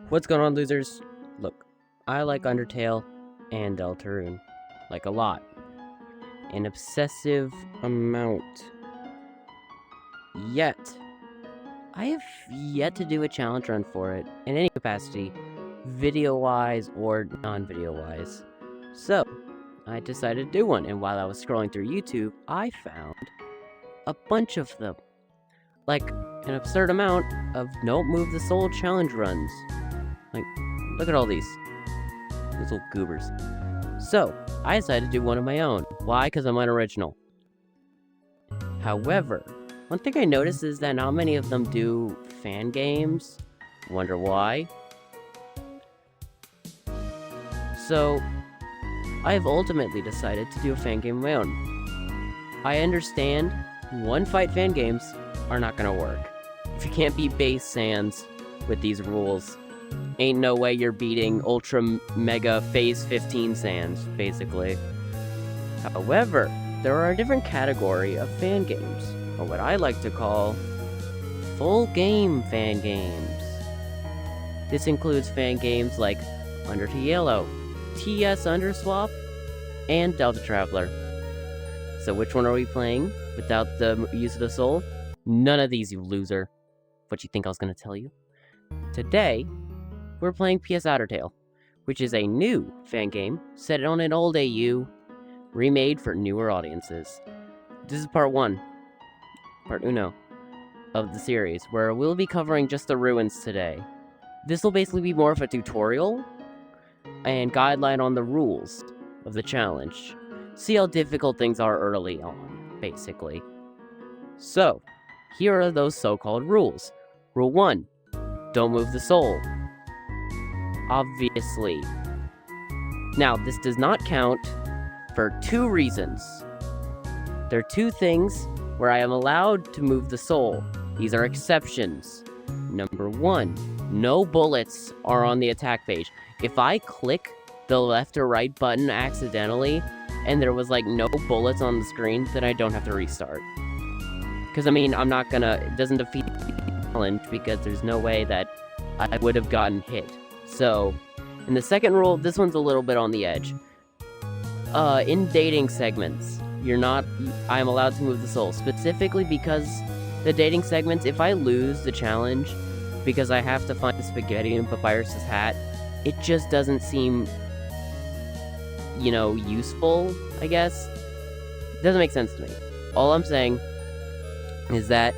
What's going on, losers? Look, I like Undertale and Deltarune. Like a lot. An obsessive amount. Yet, I have yet to do a challenge run for it, in any capacity, video-wise or non-video-wise. So, I decided to do one, and while I was scrolling through YouTube, I found a bunch of them. Like, an absurd amount of Don't Move the Soul challenge runs. Like, look at all these little goobers. So, I decided to do one of my own. Why? Because I'm unoriginal. However, one thing I noticed is that not many of them do fan games. Wonder why? So, I have ultimately decided to do a fan game of my own. I understand one-fight fan games are not gonna work. If you can't beat base Sans with these rules, ain't no way you're beating Ultra Mega Phase 15 Sans, basically. However, there are a different category of fan games, or what I like to call full game fan games. This includes fan games like Undertale, TS Underswap, and Delta Traveler. So which one are we playing without the use of the soul? None of these, you loser. What you think I was gonna tell you? Today, we're playing PS Outertale, which is a new fan game set on an old AU, remade for newer audiences. This is part uno, of the series, where we'll be covering just the ruins today. This will basically be more of a tutorial and guideline on the rules of the challenge. See how difficult things are early on, basically. So, here are those so-called rules. Rule 1, don't move the soul. Obviously. Now, this does not count for two reasons. There are two things where I am allowed to move the soul. These are exceptions. Number 1, no bullets are on the attack page. If I click the left or right button accidentally, and there was like no bullets on the screen, then I don't have to restart. Because, I mean, it doesn't defeat the challenge because there's no way that I would have gotten hit. So, in the second rule, this one's a little bit on the edge. In dating segments, I'm allowed to move the soul. Specifically because the dating segments, if I lose the challenge because I have to find spaghetti in Papyrus's hat, it just doesn't seem, useful, I guess. It doesn't make sense to me. All I'm saying is that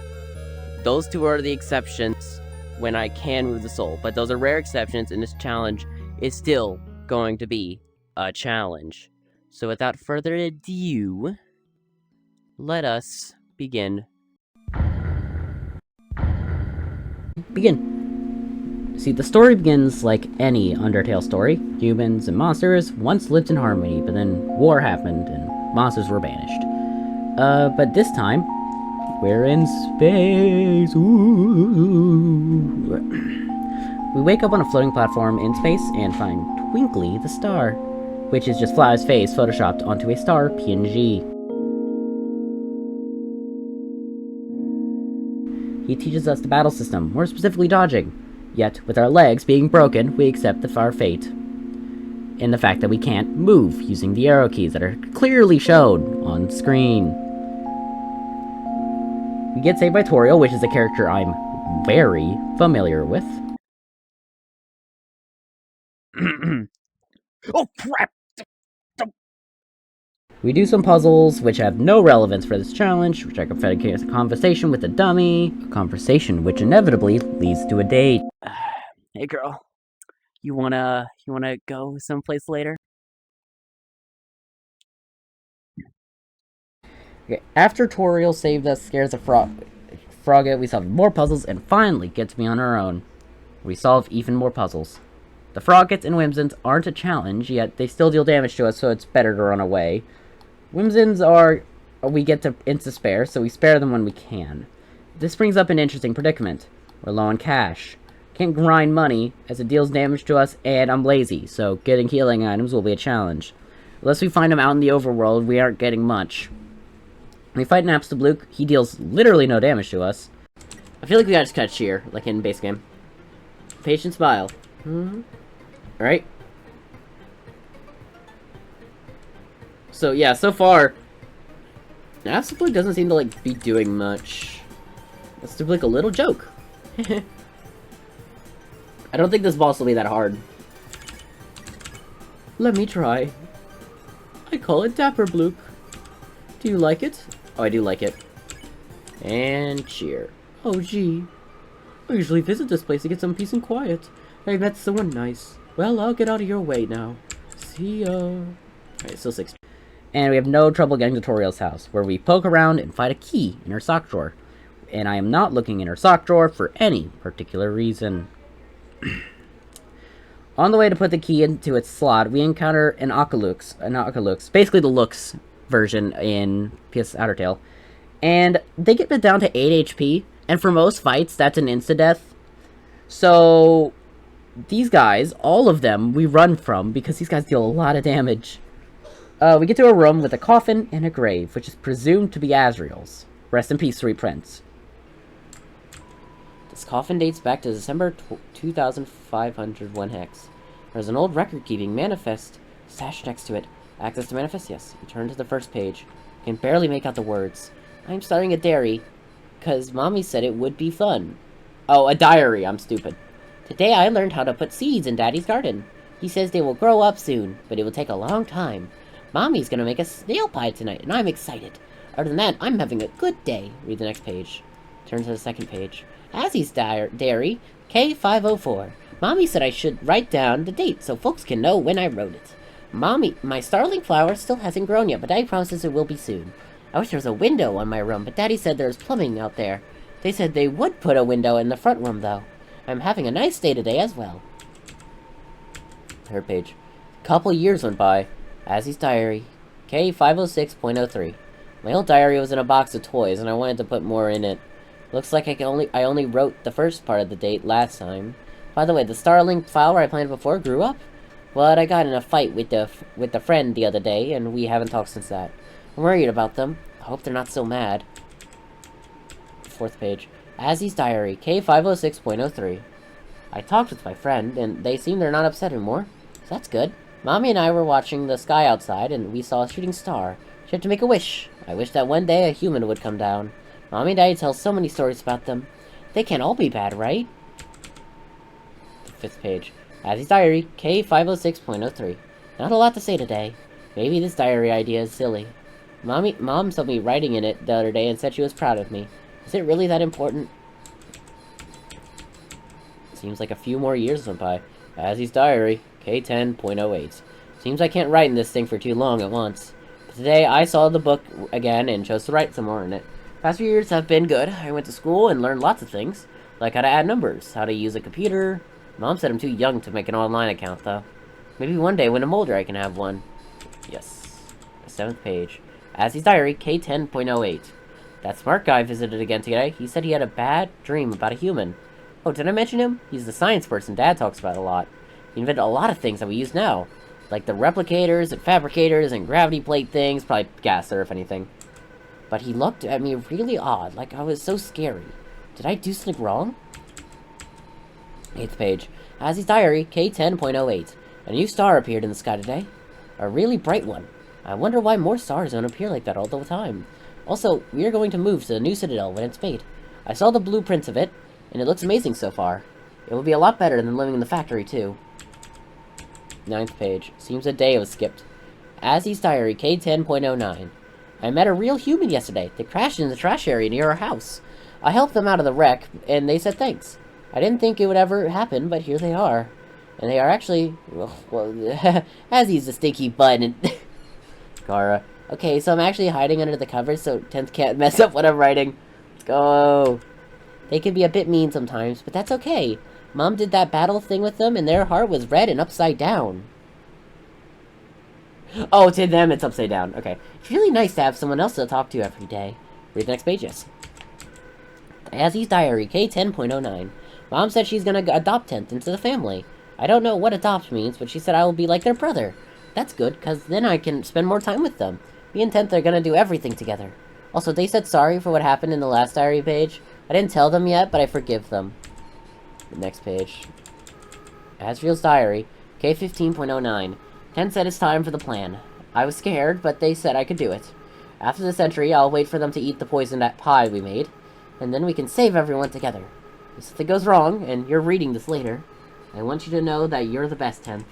those two are the exceptions when I can move the soul, but those are rare exceptions, and this challenge is still going to be a challenge. So without further ado, let us begin. See, the story begins like any Undertale story. Humans and monsters once lived in harmony, but then war happened and monsters were banished. But this time, we're in space. Ooh. We wake up on a floating platform in space and find Twinkly the star, which is just Fly's face photoshopped onto a star PNG. He teaches us the battle system, more specifically dodging. Yet, with our legs being broken, we accept our fate. In the fact that we can't move using the arrow keys that are clearly shown on screen. We get saved by Toriel, which is a character I'm very familiar with. Oh crap! We do some puzzles, which have no relevance for this challenge, which I can dedicate a conversation with a dummy. A conversation which inevitably leads to a date. Hey girl, you wanna go someplace later? Okay, after Toriel saved us, scares the Frogget, we solve more puzzles, and finally get to be on our own. We solve even more puzzles. The Froggets and Whimsins aren't a challenge, yet they still deal damage to us, so it's better to run away. Whimsins we get to insta-spare, so we spare them when we can. This brings up an interesting predicament. We're low on cash. Can't grind money, as it deals damage to us, and I'm lazy, so getting healing items will be a challenge. Unless we find them out in the overworld, we aren't getting much. When we fight an Absolute, he deals literally no damage to us. I feel like we gotta just cut sheer, like in base game. Patient smile. Alright. So, yeah, so far, Absolute doesn't seem to, like, be doing much. It's like a little joke. I don't think this boss will be that hard. Let me try. I call it Dapper Bloop. Do you like it? Oh, I do like it. And cheer. Oh, gee. I usually visit this place to get some peace and quiet. I met someone nice. Well, I'll get out of your way now. See ya. Alright, still 6. And we have no trouble getting to Toriel's house, where we poke around and find a key in her sock drawer. And I am not looking in her sock drawer for any particular reason. On the way to put the key into its slot, we encounter an Oculux, basically the Lux version in PS Outertale. And they get it down to 8 HP, and for most fights, that's an insta-death. So, these guys, all of them, we run from, because these guys deal a lot of damage. We get to a room with a coffin and a grave, which is presumed to be Azrael's. Rest in peace, sweet prince. This coffin dates back to December 2501 hex. There's an old record-keeping manifest stashed next to it. Access to manifest? Yes. You turn to the first page. You can barely make out the words. I'm starting a dairy, because Mommy said it would be fun. Oh, a diary. I'm stupid. Today I learned how to put seeds in Daddy's garden. He says they will grow up soon, but it will take a long time. Mommy's gonna make a snail pie tonight, and I'm excited. Other than that, I'm having a good day. Read the next page. Turn to the second page. Assie's dairy, K504. Mommy said I should write down the date so folks can know when I wrote it. Mommy, my starling flower still hasn't grown yet, but Daddy promises it will be soon. I wish there was a window on my room, but Daddy said there's plumbing out there. They said they would put a window in the front room, though. I'm having a nice day today as well. Third page. Couple years went by. Assie's diary, K506.03. My old diary was in a box of toys, and I wanted to put more in it. Looks like I only wrote the first part of the date last time. By the way, the starling flower I planted before grew up. But I got in a fight with the friend the other day, and we haven't talked since that. I'm worried about them. I hope they're not so mad. Fourth page. Assie's diary, K506.03. I talked with my friend, and they seem they're not upset anymore. So that's good. Mommy and I were watching the sky outside, and we saw a shooting star. She had to make a wish. I wish that one day a human would come down. Mommy and Daddy tell so many stories about them. They can't all be bad, right? Fifth page. Assie's diary, K506.03. Not a lot to say today. Maybe this diary idea is silly. Mom saw me writing in it the other day and said she was proud of me. Is it really that important? Seems like a few more years went by. Assie's diary, K10.08. Seems I can't write in this thing for too long at once. But today I saw the book again and chose to write some more in it. Past few years have been good. I went to school and learned lots of things. Like how to add numbers, how to use a computer. Mom said I'm too young to make an online account, though. Maybe one day when I'm older I can have one. Yes. The 7th page. Assie's diary, K10.08. That smart guy visited again today. He said he had a bad dream about a human. Oh, did I mention him? He's the science person Dad talks about a lot. He invented a lot of things that we use now. Like the replicators and fabricators and gravity plate things. Probably gasser, if anything. But he looked at me really odd, like I was so scary. Did I do something wrong? 8th page. Assie's diary, K10.08. A new star appeared in the sky today. A really bright one. I wonder why more stars don't appear like that all the time. Also, we are going to move to the new citadel when it's made. I saw the blueprints of it, and it looks amazing so far. It will be a lot better than living in the factory, too. 9th page. Seems a day was skipped. Assie's diary, K10.09. I met a real human yesterday. They crashed in the trash area near our house. I helped them out of the wreck, and they said thanks. I didn't think it would ever happen, but here they are. And they are actually... well, Assie's a stinky butt, and... Gara. Okay, so I'm actually hiding under the covers so 10th can't mess up what I'm writing. Let's go. They can be a bit mean sometimes, but that's okay. Mom did that battle thing with them, and their heart was red and upside down. Oh, to them it's upside down. Okay. It's really nice to have someone else to talk to every day. Read the next page, yes. Assie's diary, K10.09. Mom said she's gonna adopt 10th into the family. I don't know what adopt means, but she said I will be like their brother. That's good, because then I can spend more time with them. Me and 10th are gonna do everything together. Also, they said sorry for what happened in the last diary page. I didn't tell them yet, but I forgive them. The next page. Asriel's diary, K15.09. 10 said it's time for the plan. I was scared, but they said I could do it. After this entry, I'll wait for them to eat the poisoned pie we made, and then we can save everyone together. If something goes wrong, and you're reading this later, I want you to know that you're the best, 10th.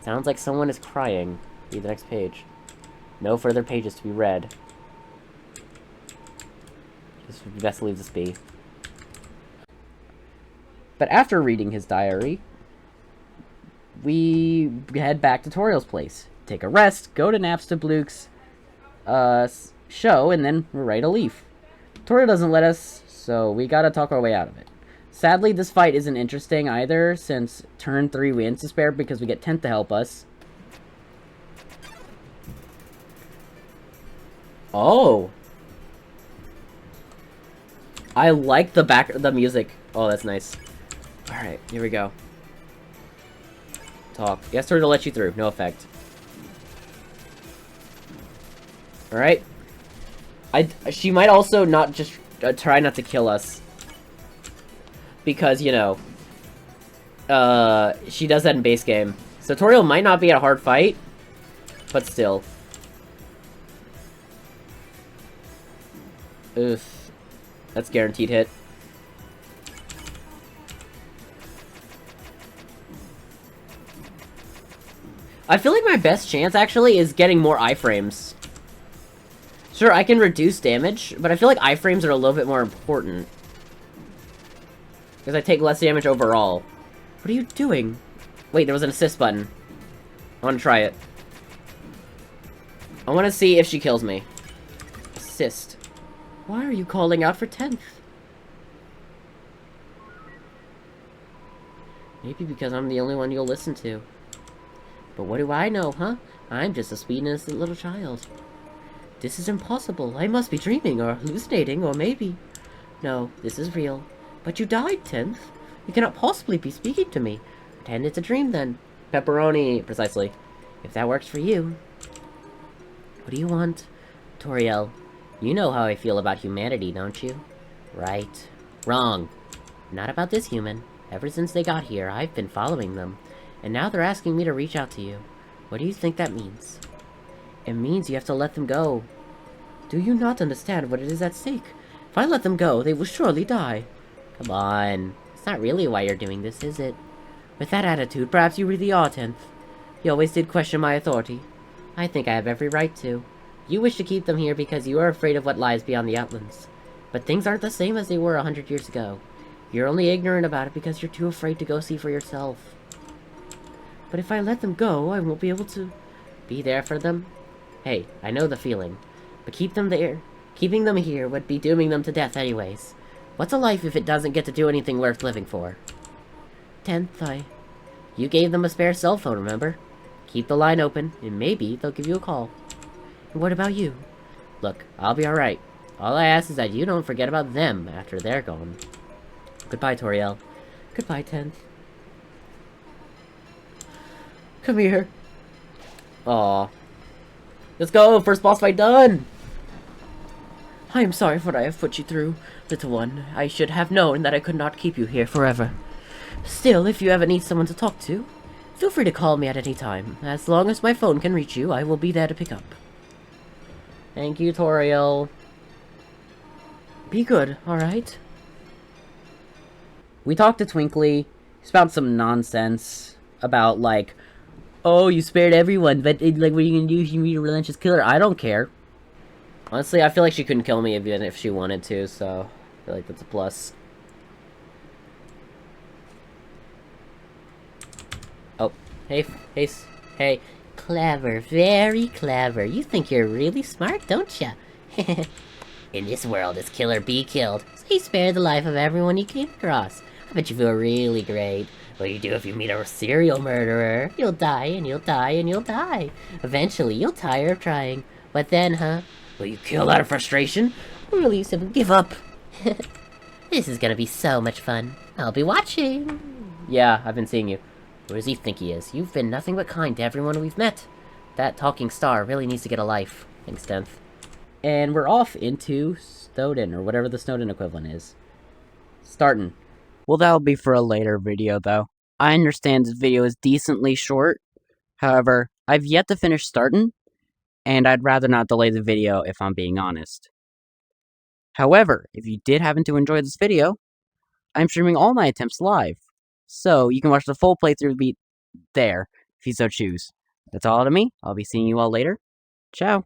Sounds like someone is crying. Read the next page. No further pages to be read. Just best leave this be. But after reading his diary, we head back to Toriel's place. Take a rest, go to Napstabluke's show, and then we're ready to leave. Toriel doesn't let us, so we gotta talk our way out of it. Sadly, this fight isn't interesting either, since turn 3 we despair because we get 10th to help us. Oh! I like the music. Oh, that's nice. Alright, here we go. Talk. Yes, sir, to let you through. No effect. Alright. She might also not just try not to kill us. Because, you know, she does that in base game. So Toriel might not be a hard fight, but still. Oof. That's guaranteed hit. I feel like my best chance, actually, is getting more iframes. Sure, I can reduce damage, but I feel like iframes are a little bit more important. Because I take less damage overall. What are you doing? Wait, there was an assist button. I want to try it. I want to see if she kills me. Assist. Why are you calling out for 10th? Maybe because I'm the only one you'll listen to. But what do I know, huh? I'm just a sweet, innocent little child. This is impossible. I must be dreaming or hallucinating, or maybe... No, this is real. But you died, 10th. You cannot possibly be speaking to me. Pretend it's a dream, then. Pepperoni, precisely. If that works for you. What do you want? Toriel, you know how I feel about humanity, don't you? Right. Wrong. Not about this human. Ever since they got here, I've been following them. And now they're asking me to reach out to you. What do you think that means? It means you have to let them go. Do you not understand what it is at stake? If I let them go, they will surely die. Come on. It's not really why you're doing this, is it? With that attitude, perhaps you really are 10th. You always did question my authority. I think I have every right to. You wish to keep them here because you are afraid of what lies beyond the Outlands. But things aren't the same as they were 100 years ago. You're only ignorant about it because you're too afraid to go see for yourself. But if I let them go, I won't be able to be there for them. Hey, I know the feeling. But keep them there. Keeping them here would be dooming them to death anyways. What's a life if it doesn't get to do anything worth living for? 10th, You gave them a spare cell phone, remember? Keep the line open, and maybe they'll give you a call. And what about you? Look, I'll be alright. All I ask is that you don't forget about them after they're gone. Goodbye, Toriel. Goodbye, 10th. Come here. Aw. Let's go! First boss fight done! I am sorry for what I have put you through, little one. I should have known that I could not keep you here forever. Still, if you ever need someone to talk to, feel free to call me at any time. As long as my phone can reach you, I will be there to pick up. Thank you, Toriel. Be good, alright? We talked to Twinkly. He's about some nonsense about, like, oh, you spared everyone, but, like, what are you gonna do if you meet a relentless killer? I don't care. Honestly, I feel like she couldn't kill me even if she wanted to, so I feel like that's a plus. Oh, hey. Clever, very clever. You think you're really smart, don't ya? In this world, this killer be killed, so you spared the life of everyone you came across. I bet you feel really great. What do you do if you meet a serial murderer? You'll die, and you'll die, and you'll die. Eventually, you'll tire of trying. But then, huh? Will you kill out of frustration? Or will you simply give up? This is gonna be so much fun. I'll be watching. Yeah, I've been seeing you. Where does he think he is? You've been nothing but kind to everyone we've met. That talking star really needs to get a life. Thanks, 10th. And we're off into Snowden, or whatever the Snowden equivalent is. Starting. Well, that'll be for a later video, though. I understand this video is decently short. However, I've yet to finish starting, and I'd rather not delay the video if I'm being honest. However, if you did happen to enjoy this video, I'm streaming all my attempts live, so you can watch the full playthrough there, if you so choose. That's all out of me. I'll be seeing you all later. Ciao.